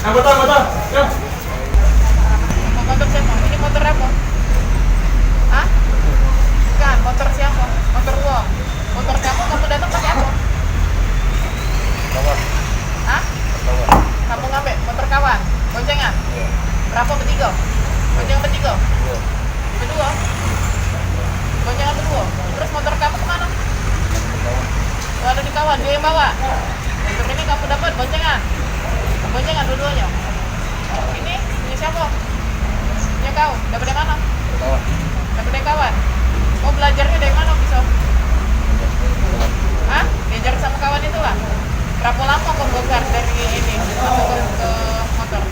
Anggota, ya. Motor siapa? Ini motor apa? Hah? Bukan, motor siapa? Motor uang. Motor kamu datang pakai apa? Kawan. Hah? Kawan. Kamu ngambil motor kawan? Boncengan? Iya. Berapa bertiga? Boncengan bertiga? Iya. Berdua? Boncengan berdua? Terus motor kamu kemana? Kawan. Oh, ada di kawan, dia yang bawa? Motor ini kamu dapat boncengan? Boncengan dua-duanya? Ini punya siapa? Punya kau? Dapat dari mana? Kawan. Dapat dari kawan? Mau belajarnya dari mana bisa? Hah? Diajar sama kawan itu lah? Berapa lama kau bongkar dari ini masuk ke motor?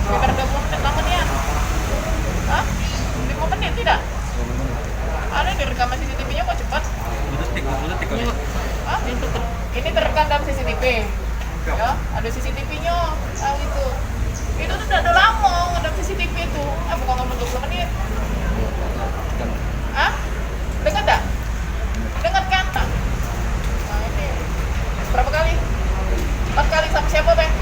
Sekitar 20 menit lama nih ya? Hah? 5 menit tidak? Ada di rekaman CCTV-nya kok cepat? 2 detik. Hah? Ini terekam dalam CCTV? Ya, ada CCTV-nya. Ah, gitu. Itu tuh udah lama ada CCTV itu. Bukan ngomong 20 menit. Hah? Dengar tak? Dengar kan? Nah, ini berapa kali? 4 kali sama siapa, Bang?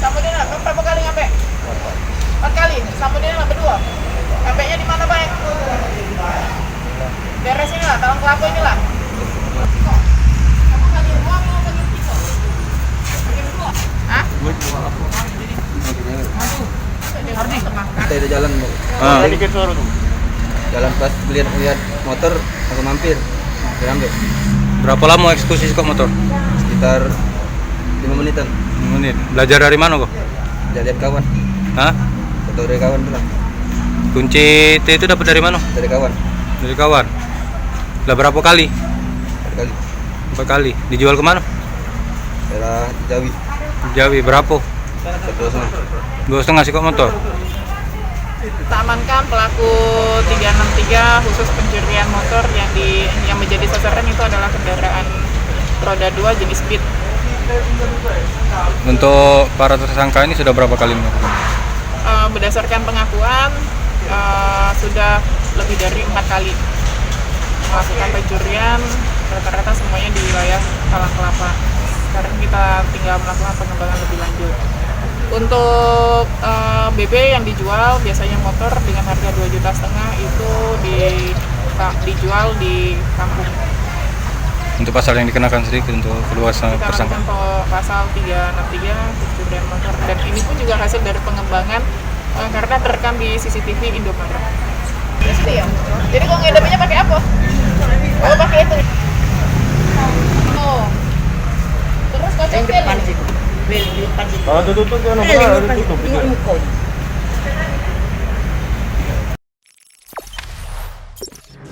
Sama dia lah. Berapa kali ngambil? 4 kali. Sama dia lah berdua. Ngambilnya di mana, Bang? Daerah sini lah, Talang Kelapa ini lah. Kamu bagi dua mau bagi tiga? Bagi dua? Hah? Hardi. Kita ada jalan Bu. Dikit suara tuh. Jalan pas lihat motor aku mampir. Ambil. Berapa lama eksekusi kok motor? Sekitar 5 menitan. 5 menit. Belajar dari mana kok? Lihat kawan. Hah? Foto dari kawan tuh lah. Kunci T itu dapat dari mana? Dari kawan. Dari kawan. Lah berapa kali? Dari kali. Berapa kali? Dijual kemana? Daerah Jawi. Jawi berapa? 1,5. 2,5 sih kok motor. Kita amankan pelaku 363 khusus pencurian motor yang menjadi sasaran itu adalah kendaraan roda 2 jenis Beat. Untuk para tersangka ini sudah berapa kali melakukan? Berdasarkan pengakuan sudah lebih dari 4 kali melakukan pencurian, rata-rata semuanya di wilayah Talang Kelapa. Sekarang kita tinggal melakukan pengembangan lebih lanjut. Untuk BB yang dijual biasanya motor dengan harga 2,5 juta itu dijual di kampung. Untuk pasal yang dikenakan sedikit untuk kedua Kita tersangka. lakukan pasal 363 pencurian motor, dan ini pun juga hasil dari pengembangan karena terekam di CCTV Indomaret. Ya. Jadi kalau ngedapinnya pakai apa? Oh, pakai itu. Oh. Terus kau cek Tutup kan. Tutup.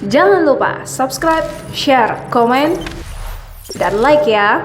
Jangan lupa subscribe, share, komen, dan like ya.